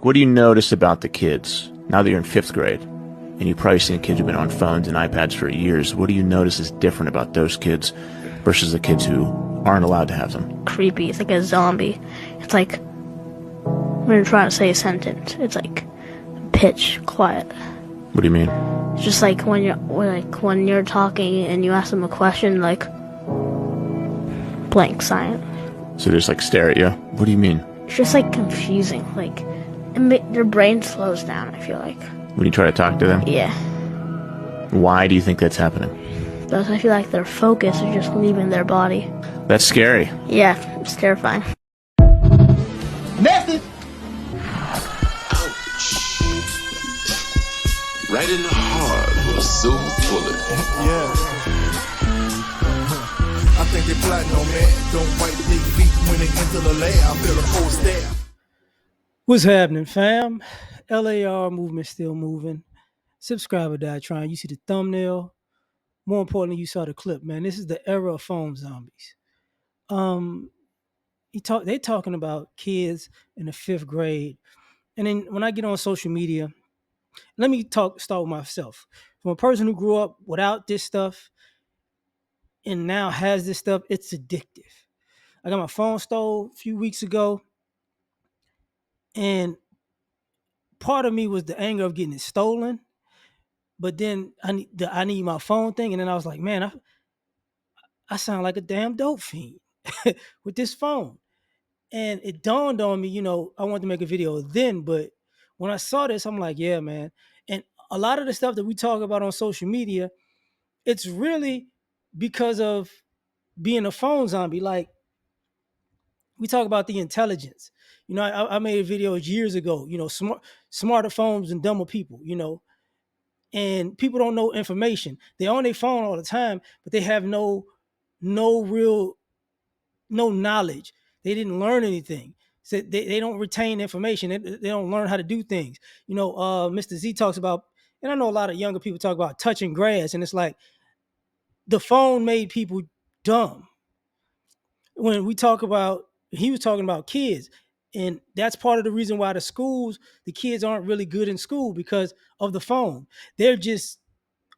What do you notice about the kids now that you're in fifth grade? And you've probably seen kids who've been on phones and iPads for years. What do you notice is different about those kids versus the kids who aren't allowed to have them? Creepy. It's like a zombie. It's like when you're trying to say a sentence. It's like pitch quiet. What do you mean? It's just like when you're talking and you ask them a question, like blank silent. So they just like stare at you? What do you mean? It's just like confusing. Like their brain slows down. I feel like. When you try to talk to them? Yeah. Why do you think that's happening? Because I feel like their focus is just leaving their body. That's scary. Yeah, it's terrifying. Nasty. Ouch. Right in the heart with a silver bullet. Yeah. I think they plotting on man. Don't wipe their feet when they enter the L.A.R. I feel a cold stare. What's happening, fam? L.A.R. movement still moving. Subscribe or die trying. You see the thumbnail. More importantly, you saw the clip, man. This is the era of phone zombies. They talking about kids in the fifth grade. And then when I get on social media, let me start with myself. From a person who grew up without this stuff and now has this stuff, it's addictive. I got my phone stole a few weeks ago, and part of me was the anger of getting it stolen, but then I need my phone thing, and then I was like, man, I sound like a damn dope fiend with this phone. And it dawned on me, I wanted to make a video then, but when I saw this, I'm like, yeah, man. And a lot of the stuff that we talk about on social media, it's really because of being a phone zombie. Like, we talk about the intelligence. I made a video years ago, smarter phones and dumber people, and people don't know information. They're on their phone all the time, but they have no knowledge. They didn't learn anything. So they don't retain information. They don't learn how to do things. Mr. Z talks about, and I know a lot of younger people talk about touching grass, and it's like the phone made people dumb. When we talk about, he was talking about kids, and that's part of the reason why the kids aren't really good in school because of the phone. They're just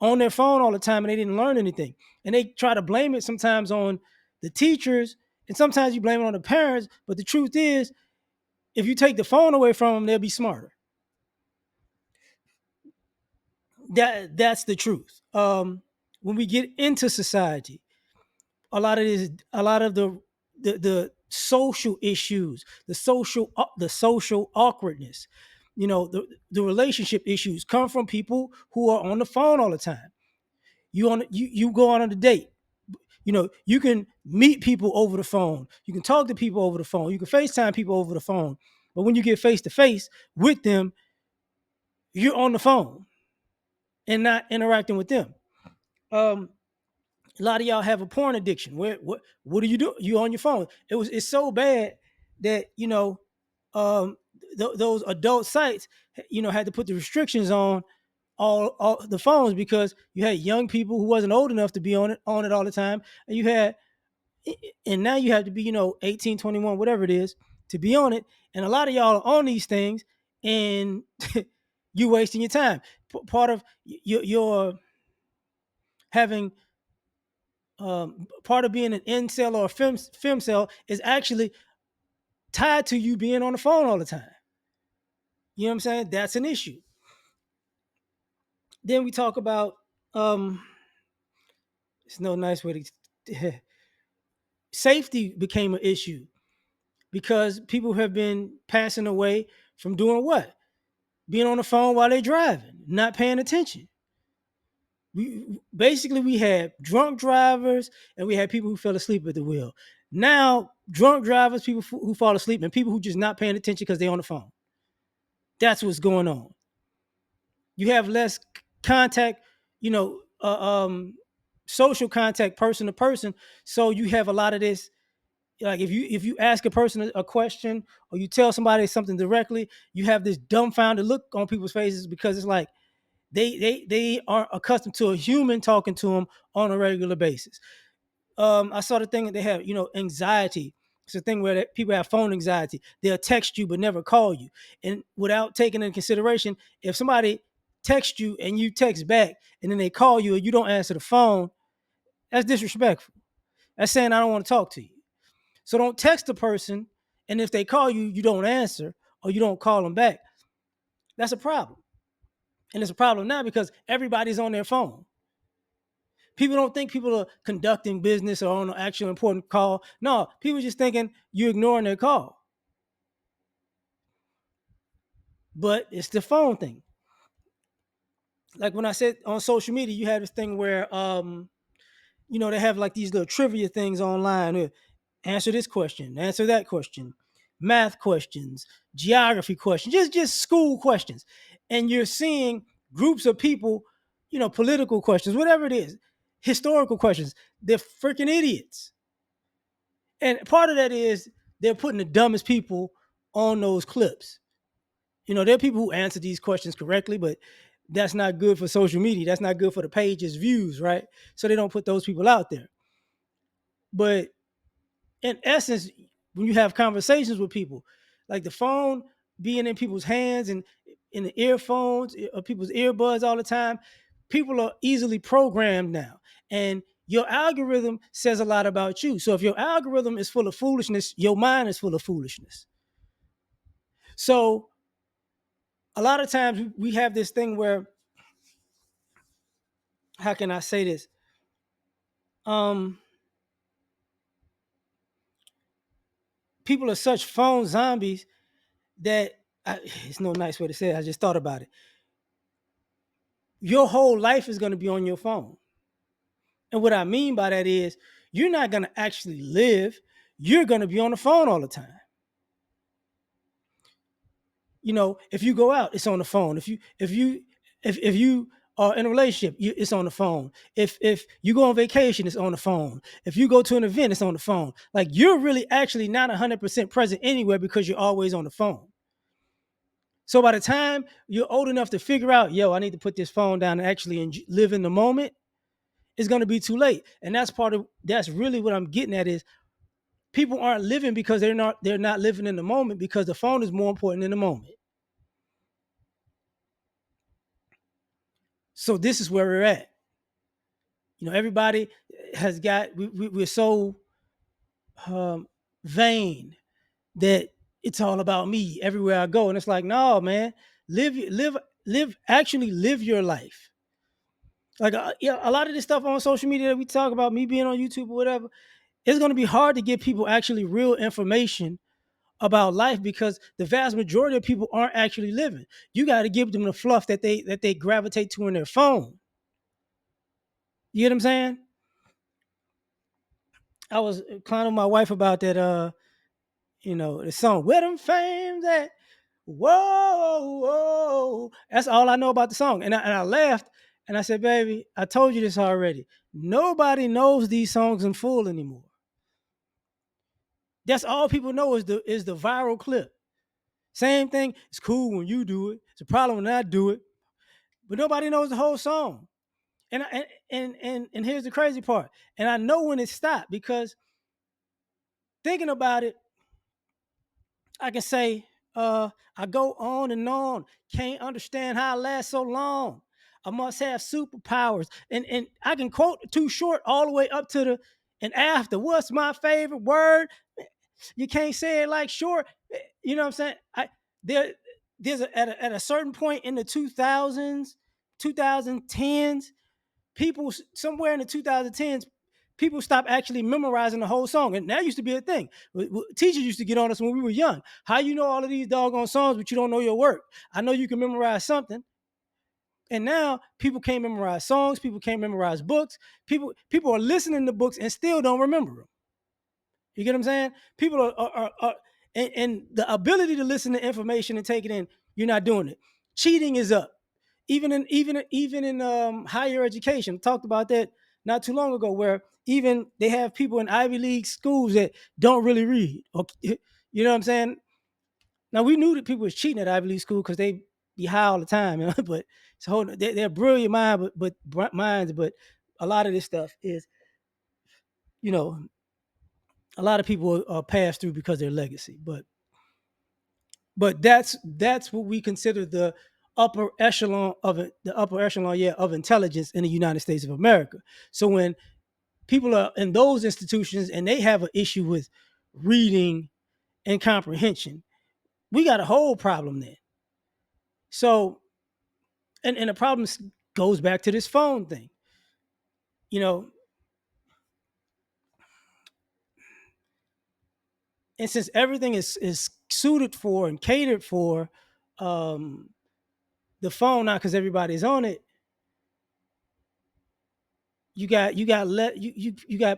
on their phone all the time and they didn't learn anything. And they try to blame it sometimes on the teachers, and sometimes you blame it on the parents. But the truth is, if you take the phone away from them, they'll be smarter. That's the truth. When we get into society, a lot of the social issues, the social awkwardness, the relationship issues come from people who are on the phone all the time. You go on a date. You can meet people over the phone. You can talk to people over the phone. You can FaceTime people over the phone. But when you get face to face with them, you're on the phone and not interacting with them. A lot of y'all have a porn addiction. What do you do? You on your phone. It's so bad that those adult sites had to put the restrictions on all the phones because you had young people who wasn't old enough to be on it all the time, and now you have to be 18, 21, whatever it is, to be on it. And a lot of y'all are on these things and you wasting your time. Part of your having part of being an incel or a femcel is actually tied to you being on the phone all the time. You know what I'm saying? That's an issue. Then we talk about it's no nice way to safety became an issue because people have been passing away from doing what? Being on the phone while they're driving, not paying attention. We had drunk drivers and we had people who fell asleep at the wheel. Now, drunk drivers, people who fall asleep, and people who just not paying attention because they're on the phone. That's what's going on. You have less contact, social contact, person to person. So you have a lot of this. Like if you ask a person a question or you tell somebody something directly, you have this dumbfounded look on people's faces because it's like they aren't accustomed to a human talking to them on a regular basis. I saw the thing that they have, anxiety. It's a thing where people have phone anxiety. They'll text you but never call you, and without taking into consideration, if somebody texts you and you text back, and then they call you and you don't answer the phone, that's disrespectful. That's saying I don't want to talk to you. So don't text the person, and if they call you, you don't answer or you don't call them back. That's a problem, and it's a problem now because everybody's on their phone. People don't think people are conducting business or on an actual important call. No, people just thinking you're ignoring their call. But it's the phone thing. Like when I said on social media, you have this thing where they have like these little trivia things online. Answer this question, answer that question, math questions, geography questions, just school questions. And you're seeing groups of people, political questions, whatever it is, historical questions. They're freaking idiots. And part of that is they're putting the dumbest people on those clips. There are people who answer these questions correctly, but that's not good for social media. That's not good for the page's views, right? So they don't put those people out there. But in essence, when you have conversations with people, like the phone being in people's hands and in the earphones or people's earbuds all the time, people are easily programmed now. And your algorithm says a lot about you. So if your algorithm is full of foolishness, your mind is full of foolishness. So a lot of times we have this thing where, how can I say this? People are such phone zombies that it's no nice way to say it. I just thought about it. Your whole life is going to be on your phone. And what I mean by that is you're not going to actually live. You're going to be on the phone all the time. If you go out, it's on the phone. If you are in a relationship, it's on the phone. If you go on vacation, it's on the phone. If you go to an event, it's on the phone. Like you're really actually not 100% present anywhere because you're always on the phone. So by the time you're old enough to figure out, I need to put this phone down and actually live in the moment, it's going to be too late. And that's really what I'm getting at is people aren't living because they're not living in the moment because the phone is more important in the moment. So this is where we're at. Everybody has got, we're so vain that it's all about me everywhere I go. And it's like, no, man, actually live your life. Like, a lot of this stuff on social media that we talk about, me being on YouTube or whatever, it's going to be hard to give people actually real information about life because the vast majority of people aren't actually living. You got to give them the fluff that they gravitate to in their phone. You get what I'm saying? I was clowning my wife about that, the song, Where Them Fames At? Whoa, whoa. That's all I know about the song. And I laughed and I said, baby, I told you this already. Nobody knows these songs in full anymore. That's all people know is the viral clip. Same thing. It's cool when you do it. It's a problem when I do it. But nobody knows the whole song. And here's the crazy part. And I know when it stopped because thinking about it, I can say, I go on and on. Can't understand how I last so long. I must have superpowers. And I can quote Too Short all the way up to the and after. What's my favorite word? You can't say it like short. You know what I'm saying? There's at a certain point in the 2000s, 2010s, people somewhere in the 2010s, people stopped actually memorizing the whole song. And that used to be a thing. Teachers used to get on us when we were young. How you know all of these doggone songs, but you don't know your work? I know you can memorize something. And now people can't memorize songs. People can't memorize books. People are listening to books and still don't remember them. You get what I'm saying? People are and the ability to listen to information and take it in, you're not doing it. Cheating is up. Even in higher education, we talked about that not too long ago, where even they have people in Ivy League schools that don't really read. Okay, you know what I'm saying? Now we knew that people was cheating at Ivy League school because they be high all the time, but so they're brilliant minds, but a lot of this stuff is, you know, a lot of people are passed through because of their legacy, but that's what we consider the upper echelon of it, the upper echelon, yeah, of intelligence in the United States of America. So when people are in those institutions and they have an issue with reading and comprehension, we got a whole problem there. So, and the problem goes back to this phone thing. You know, and since everything is suited for and catered for um, the phone now, because everybody's on it, you got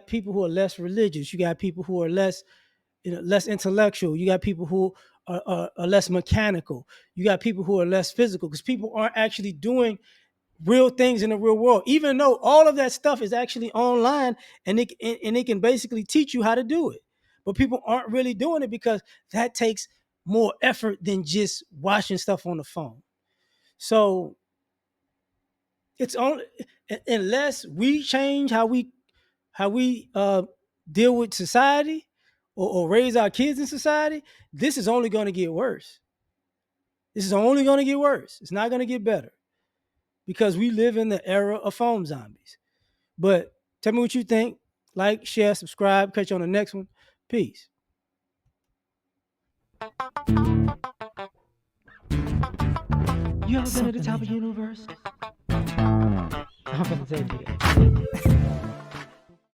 people who are less religious. You got people who are less, less intellectual. You got people who are less mechanical. You got people who are less physical, because people aren't actually doing real things in the real world, even though all of that stuff is actually online and they can basically teach you how to do it. But people aren't really doing it because that takes more effort than just watching stuff on the phone. So it's only unless we change how we deal with society, or raise our kids in society, this is only going to get worse. This is only going to get worse. It's not going to get better, because we live in the era of phone zombies. But tell me what you think. Like, share, subscribe. Catch you on the next one. Peace. You ever been at the top of the universe? I'm gonna tell you that.